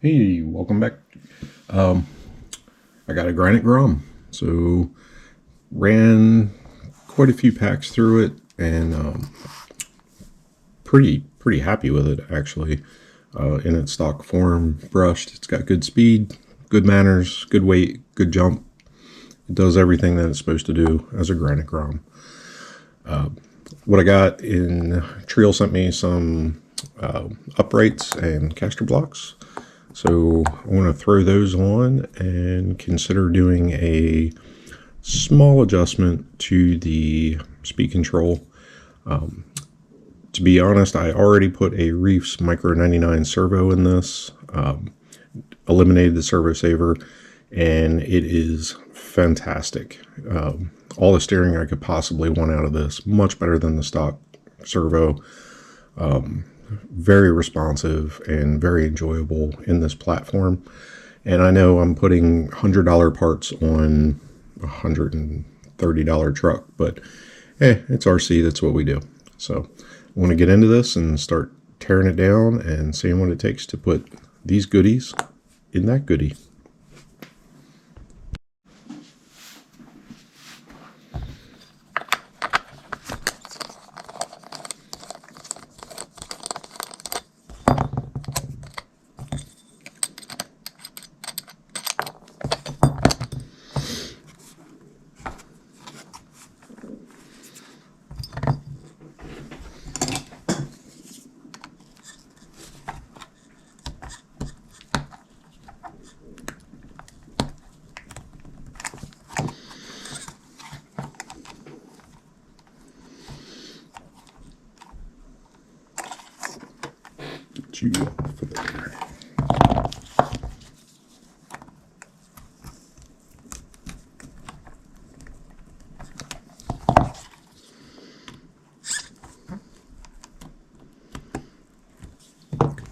Hey, welcome back. I got a Granite Grom, so ran quite a few packs through it, and pretty happy with it actually. In its stock form, brushed. It's got good speed, good manners, good weight, good jump. It does everything that it's supposed to do as a Granite Grom. What I got in Treal sent me some uprights and castor blocks. So I want to throw those on and consider doing a small adjustment to the speed control. To be honest, I already put a Reefs Micro 99 servo in this, eliminated the servo saver, and it is fantastic. All the steering I could possibly want out of this, much better than the stock servo. Very responsive and very enjoyable in this platform. And I know I'm putting $100 parts on a $130 truck, but it's RC, that's what we do. So I want to get into this and start tearing it down and seeing what it takes to put these goodies in that goodie. Get you off of there.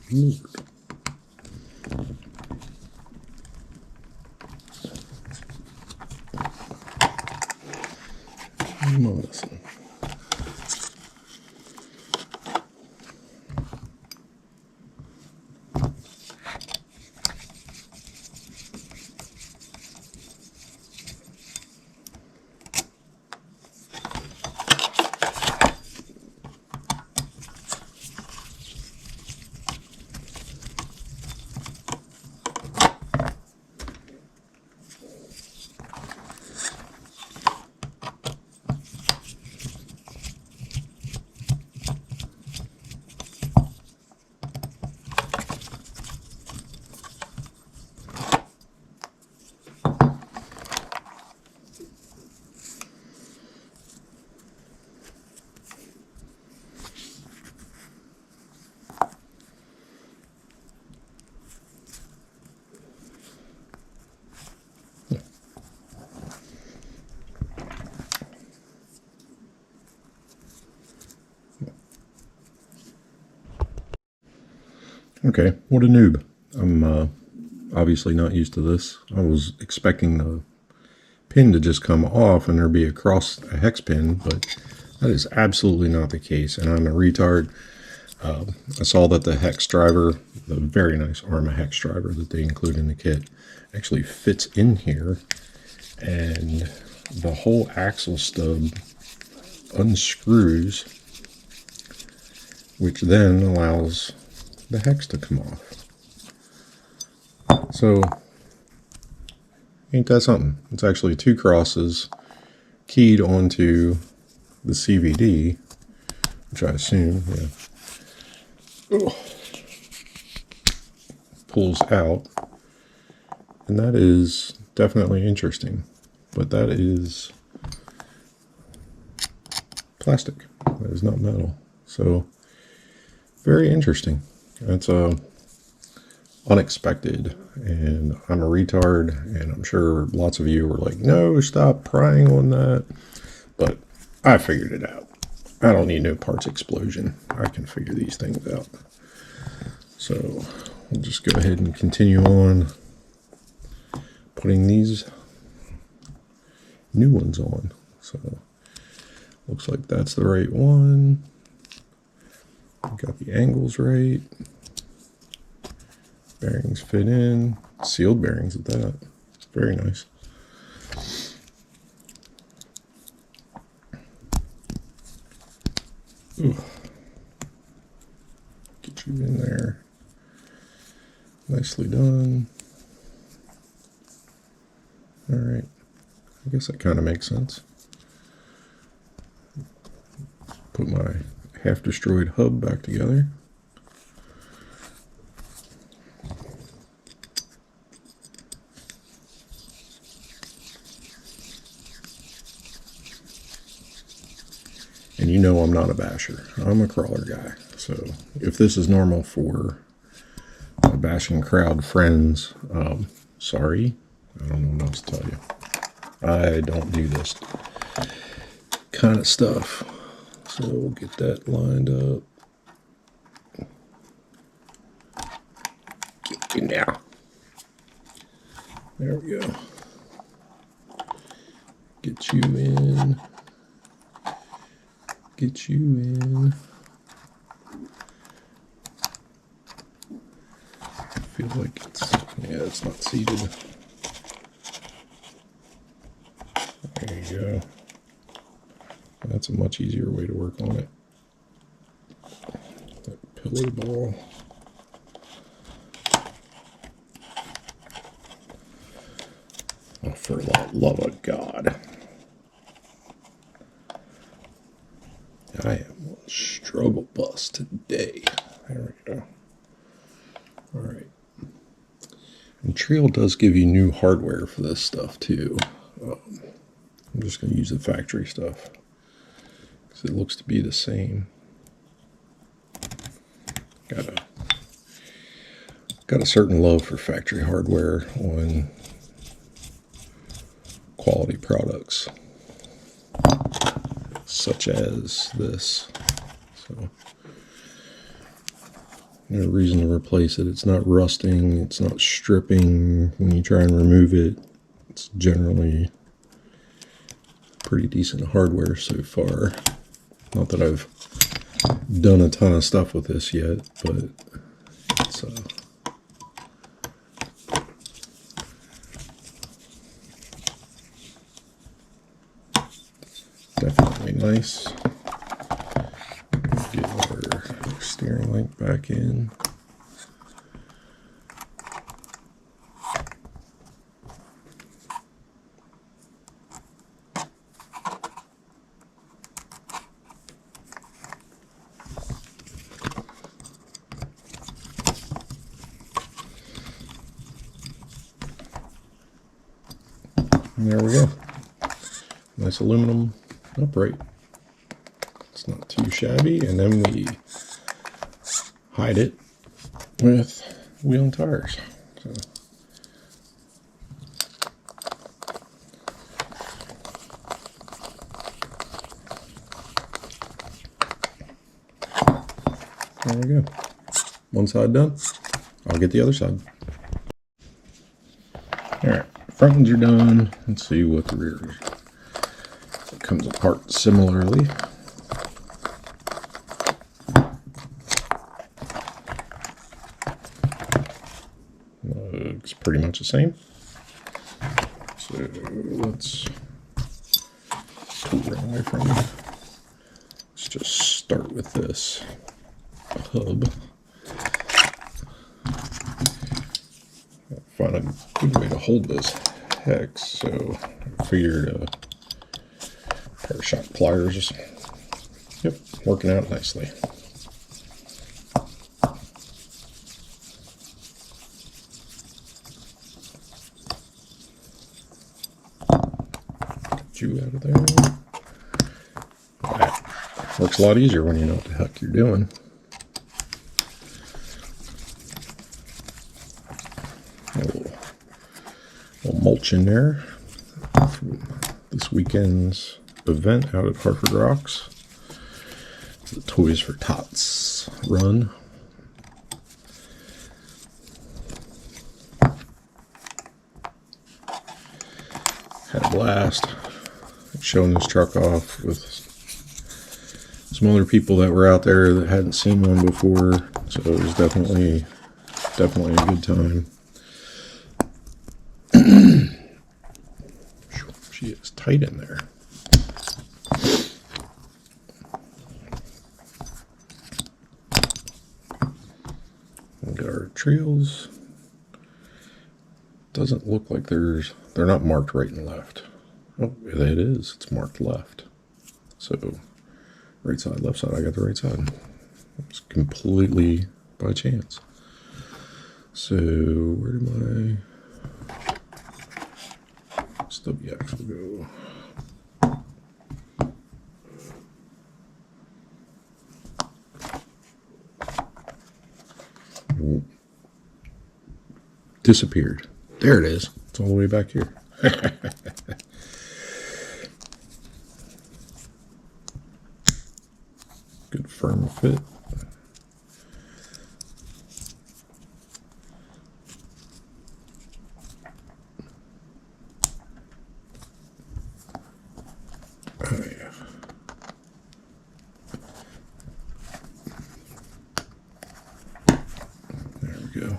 Lord. Come on, listen. Okay, what a noob. I'm obviously not used to this. I was expecting the pin to just come off and there be a hex pin, but that is absolutely not the case, and I'm a retard. I saw that the hex driver, the very nice Arrma hex driver that they include in the kit, actually fits in here, and the whole axle stub unscrews, which then allows the hex to come off. So ain't that something? It's actually two crosses keyed onto the CVD, which I assume pulls out, and that is definitely interesting, but that is plastic. That is not metal. So very interesting. That's unexpected, and I'm a retard, and I'm sure lots of you were like, no, stop prying on that, but I figured it out. I don't need no parts explosion. I can figure these things out. So we'll just go ahead and continue on putting these new ones on. So looks like that's the right one. Got the angles right. Bearings fit in, sealed bearings at that. It's very nice. Ooh. Get you in there. Nicely done. All right. I guess that kind of makes sense. Put my half-destroyed hub back together. And you know I'm not a basher. I'm a crawler guy. So if this is normal for my bashing crowd friends, sorry. I don't know what else to tell you. I don't do this kind of stuff. So we'll get that lined up. Get you now. There we go. Get you in. Get you in. I feel like it's not seated. There you go. That's a much easier way to work on it. That pillow ball. Oh, for the love of God. I am a struggle bus today. There we go. All right. And Treal does give you new hardware for this stuff too. I'm just going to use the factory stuff because it looks to be the same. Got a certain love for factory hardware on quality products, such as this. So no reason to replace it. It's not rusting. It's not stripping when you try and remove it. It's generally pretty decent hardware so far. Not that I've done a ton of stuff with this yet, but it's definitely nice. Get our steering link back in. And there we go. Nice aluminum upright. It's not too shabby. And then we hide it with wheel and tires. So there we go. One side done. I'll get the other side. All right. Front ones are done. Let's see what the rear is. It comes apart similarly. Looks pretty much the same. So let's pull it away from it. Let's just start with this hub. Find a good way to hold this hex, so I figured a pair of sharp pliers. Yep, working out nicely. Get you out of there. That works a lot easier when you know what the heck you're doing. Mulch in there from this weekend's event out at Hartford Rocks. The Toys for Tots run. Had a blast showing this truck off with some other people that were out there that hadn't seen one before, so it was definitely definitely a good time. She is tight in there. We got our treals. Doesn't look like they're not marked right and left. Oh, it is. It's marked left. So right side, left side. I got the right side. It's completely by chance. So where do my stub yaks go? Disappeared. There it is. It's all the way back here. Good firm fit. Oh yeah. There we go.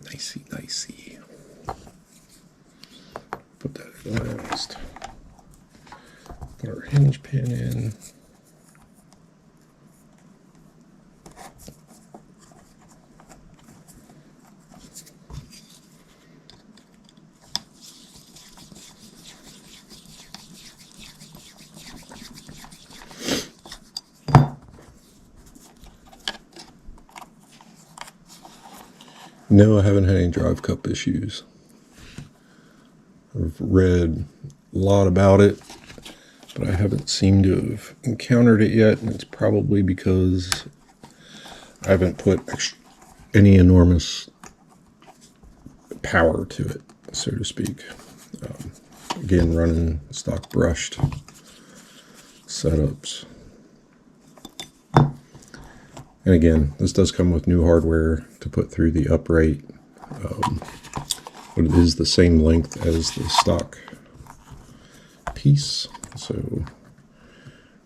Nicey, nicey. Put that in last. Put our hinge pin in. No, I haven't had any drive cup issues. I've read a lot about it, but I haven't seemed to have encountered it yet, and it's probably because I haven't put any enormous power to it, so to speak. Again, running stock brushed setups. And again, this does come with new hardware to put through the upright, but it is the same length as the stock piece, so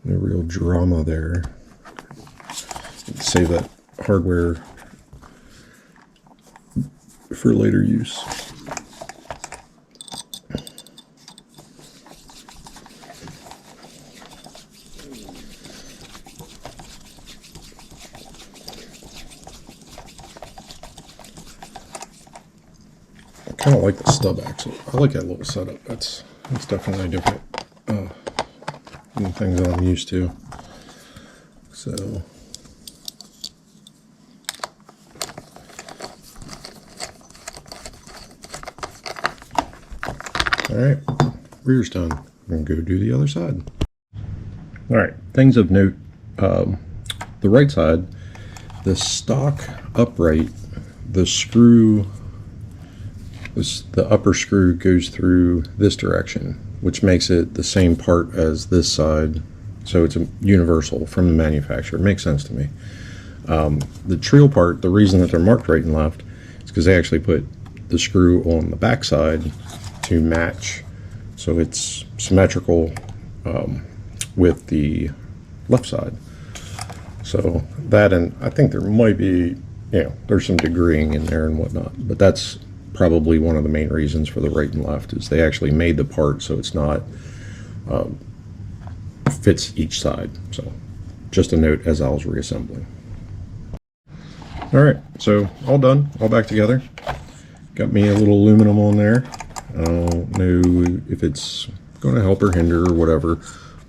no real drama there. Save that hardware for later use. I kind of like the stub axle. I like that little setup. That's definitely different than the things that I'm used to. So all right, rear's done. I'm gonna go do the other side. All right, things of note. The right side, the stock upright, the screw. The upper screw goes through this direction, which makes it the same part as this side, so it's a universal from the manufacturer. It makes sense to me. The Treal part, the reason that they're marked right and left is because they actually put the screw on the back side to match, so it's symmetrical with the left side. So that, and I think there might be, there's some degreeing in there and whatnot, but that's probably one of the main reasons for the right and left is they actually made the part so it's not fits each side. So just a note as I was reassembling. All right, so all done, all back together. Got me a little aluminum on there. I don't know if it's going to help or hinder or whatever.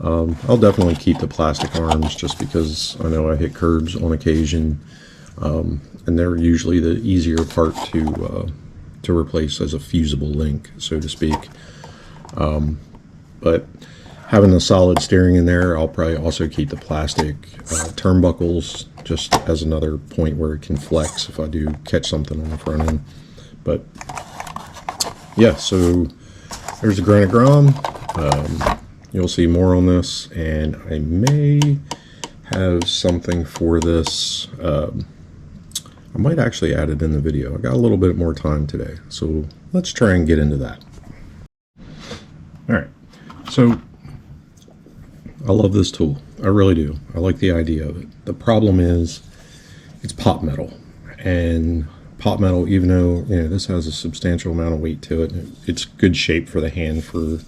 I'll definitely keep the plastic arms just because I know I hit curbs on occasion, and they're usually the easier part to replace as a fusible link, so to speak. But having the solid steering in there, I'll probably also keep the plastic turnbuckles just as another point where it can flex if I do catch something on the front end. But yeah, so there's the Granite Grom. You'll see more on this, and I may have something for this. I might actually add it in the video. I got a little bit more time today, so let's try and get into that. All right, so I love this tool. I really do. I like the idea of it. The problem is it's pot metal, And pot metal, even though, you know, this has a substantial amount of weight to it, it's good shape for the hand for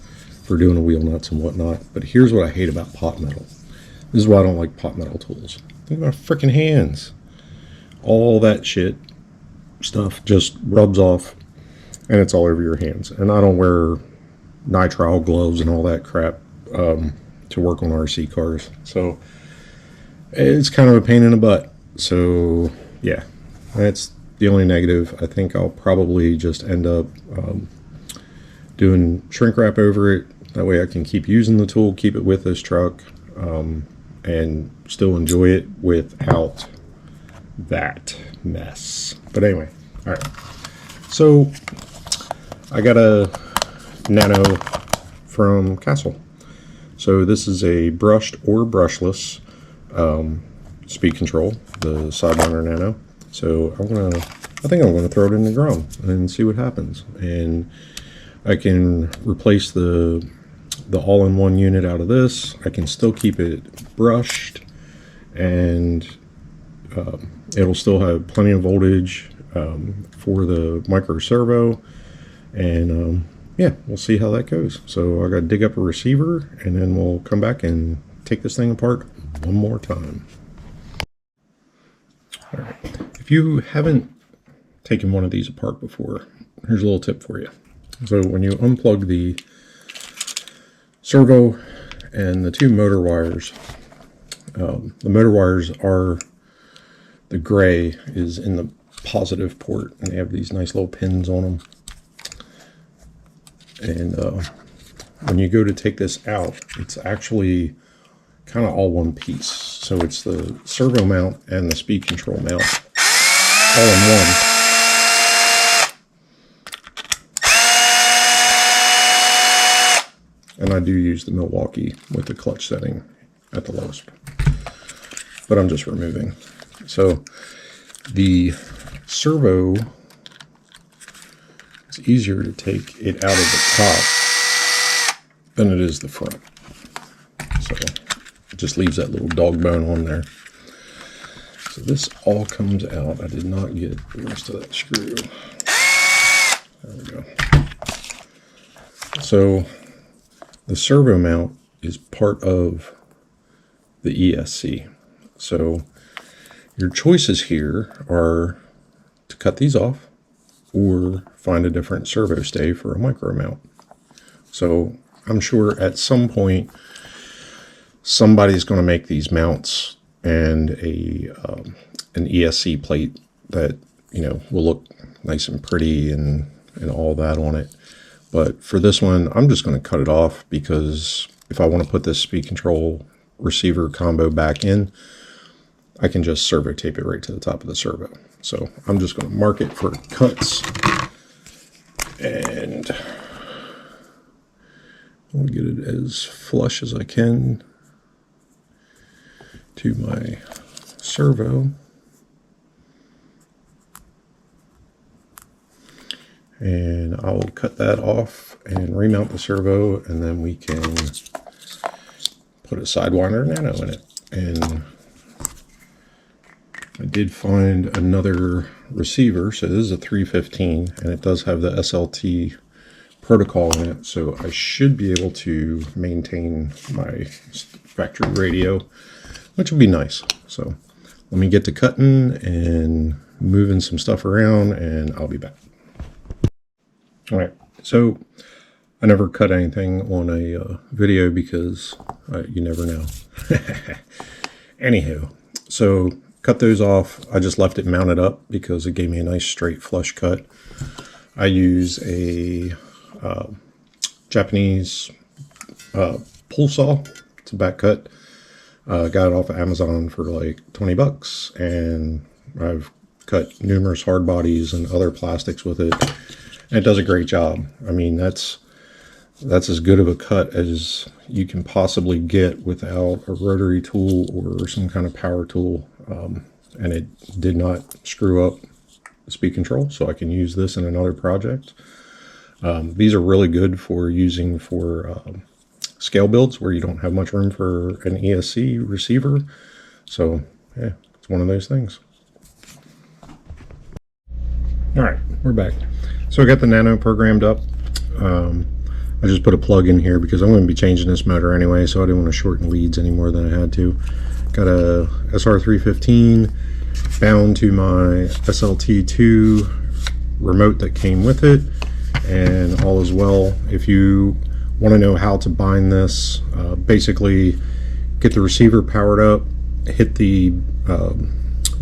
doing the wheel nuts and whatnot. But here's what I hate about pot metal. This is why I don't like pot metal tools. Think about freaking hands. All that shit stuff just rubs off and it's all over your hands. And I don't wear nitrile gloves and all that crap to work on RC cars. So it's kind of a pain in the butt. So yeah, that's the only negative. I think I'll probably just end up doing shrink wrap over it. That way I can keep using the tool, keep it with this truck, and still enjoy it without that mess. But anyway, all right. So I got a Nano from Castle. So this is a brushed or brushless speed control, the Sidewinder Nano. So I think I'm gonna throw it in the Grom and see what happens. And I can replace the all-in-one unit out of this. I can still keep it brushed, and it'll still have plenty of voltage for the micro servo. And yeah, we'll see how that goes. So I got to dig up a receiver, and then we'll come back and take this thing apart one more time. All right. If you haven't taken one of these apart before, here's a little tip for you. So when you unplug the servo and the two motor wires, the motor wires are, the gray is in the positive port, and they have these nice little pins on them. And when you go to take this out, it's actually kind of all one piece. So it's the servo mount and the speed control mount all in one. And I do use the Milwaukee with the clutch setting at the lowest, but I'm just removing. So the servo, it's easier to take it out of the top than it is the front. So it just leaves that little dog bone on there. So this all comes out. I did not get the rest of that screw. There we go. So the servo mount is part of the ESC. So your choices here are to cut these off or find a different servo stay for a micro mount. So I'm sure at some point somebody's going to make these mounts and an ESC plate that, you know, will look nice and pretty and all that on it. But for this one, I'm just going to cut it off, because if I want to put this speed control receiver combo back in, I can just servo tape it right to the top of the servo. So I'm just going to mark it for cuts, and I'll get it as flush as I can to my servo. And I'll cut that off and remount the servo, and then we can put a Sidewinder Nano in it. And I did find another receiver. So this is a 315, and it does have the SLT protocol in it. So I should be able to maintain my factory radio, which would be nice. So let me get to cutting and moving some stuff around, and I'll be back. All right, so I never cut anything on a video because you never know. Anywho, so cut those off. I just left it mounted up because it gave me a nice straight flush cut. I use a Japanese pull saw. It's a back cut. Got it off of Amazon for like 20 bucks, and I've cut numerous hard bodies and other plastics with it. And it does a great job. I mean, that's as good of a cut as you can possibly get without a rotary tool or some kind of power tool. And it did not screw up the speed control, so I can use this in another project. These are really good for using for scale builds where you don't have much room for an ESC receiver. So yeah, it's one of those things. All right, we're back. So I got the Nano programmed up. I just put a plug in here because I'm going to be changing this motor anyway, so I didn't want to shorten leads any more than I had to. Got a SR315 bound to my SLT2 remote that came with it, and all is well. If you want to know how to bind this, basically get the receiver powered up, hit the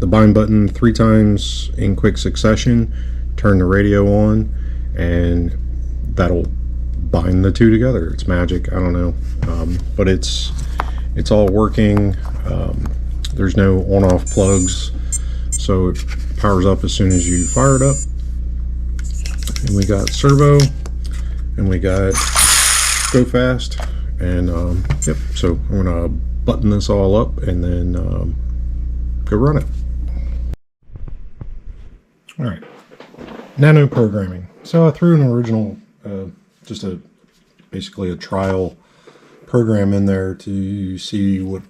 bind button 3 times in quick succession, turn the radio on, and that'll bind the two together. It's magic. I don't know, but it's all working. There's no on-off plugs, so it powers up as soon as you fire it up. And we got servo, and we got go fast, and yep. So I'm gonna button this all up and then go run it. All right, Nano programming. So I threw an original, just basically a trial program in there to see what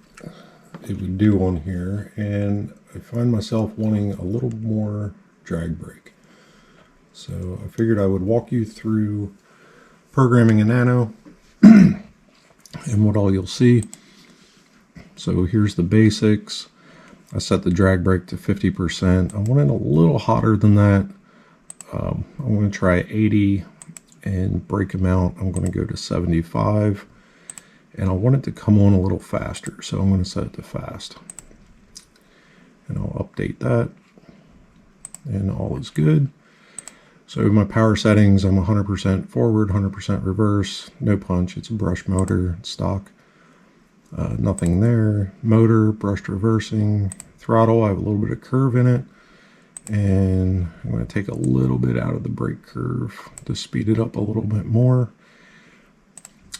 it would do on here, and I find myself wanting a little more drag brake. So I figured I would walk you through programming a Nano and what all you'll see. So here's the basics. I set the drag brake to 50%. I want it a little hotter than that. I'm going to try 80, and brake amount I'm going to go to 75, and I want it to come on a little faster, so I'm going to set it to fast, and I'll update that, and all is good. So my power settings, I'm 100% forward, 100% reverse, no punch. It's a brush motor, it's stock. Nothing there. Motor, brushed reversing. Throttle, I have a little bit of curve in it, and I'm going to take a little bit out of the brake curve to speed it up a little bit more.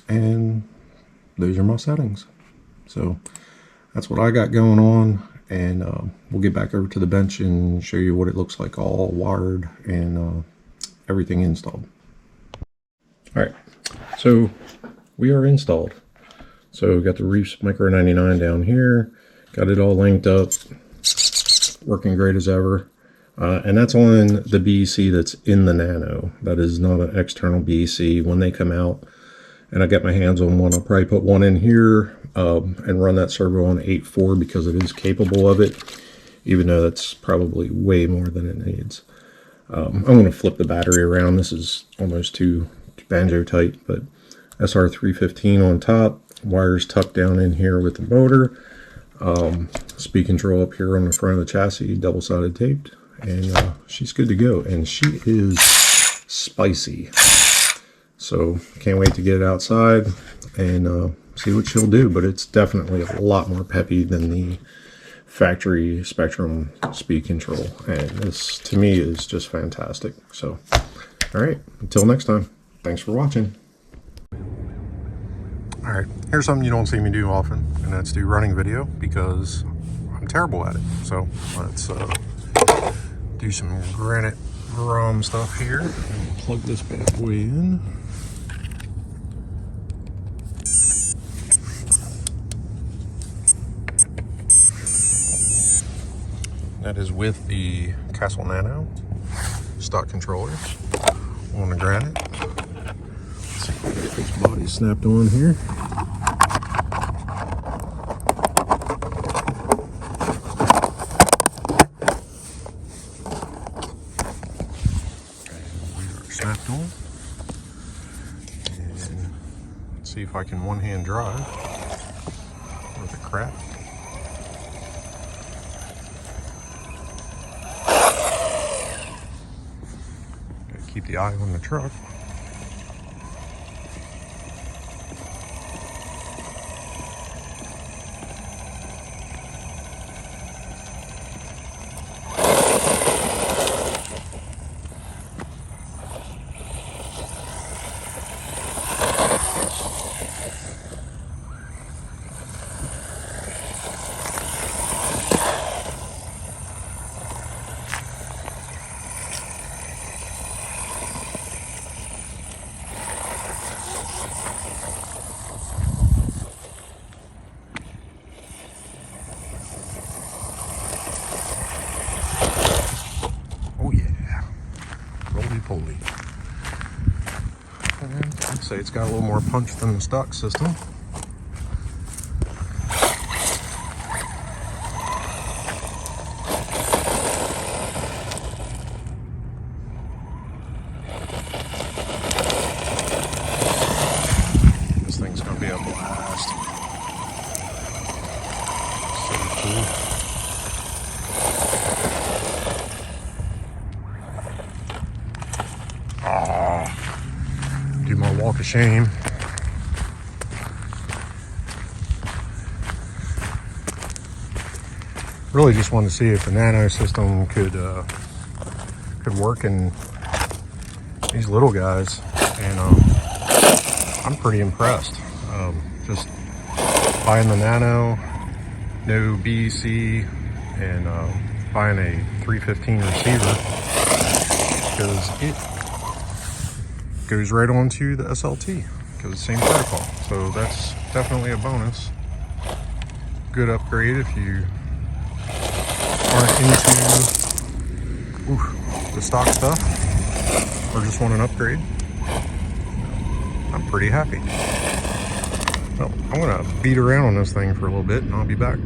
And those are my settings. So that's what I got going on, and we'll get back over to the bench and show you what it looks like all wired and everything installed. All right, so we are installed. So we've got the Reefs Micro 99 down here, got it all linked up, working great as ever. And that's on the BEC that's in the Nano. That is not an external BEC. When they come out and I get my hands on one, I'll probably put one in here and run that servo on 8.4 because it is capable of it, even though that's probably way more than it needs. I'm going to flip the battery around. This is almost too banjo tight, but SR315 on top, wires tucked down in here with the motor, speed control up here on the front of the chassis, double-sided taped, and she's good to go. And she is spicy, so can't wait to get it outside and see what she'll do. But it's definitely a lot more peppy than the factory Spectrum speed control, and this to me is just fantastic. So all right, until next time, thanks for watching. All right, here's something you don't see me do often, and that's do running video because I'm terrible at it. So let's do some Granite Grom stuff here. And plug this bad boy in. That is with the Castle Nano stock controller on the Granite. Let's see if I can get this body snapped on here. And we are snapped on. And let's see if I can one-hand drive with the crap. Keep the eye on the truck. holy. And I'd say it's got a little more punch than the stock system. This thing's gonna be a blast. So cool. Do my walk of shame. Really just wanted to see if the Nano system could work in these little guys, and I'm pretty impressed. Just buying the Nano, no BEC, and buying a 315 receiver, because it goes right onto the SLT because it's the same protocol. So that's definitely a bonus. Good upgrade if you aren't into the stock stuff or just want an upgrade. I'm pretty happy. Well, I'm gonna beat around on this thing for a little bit and I'll be back.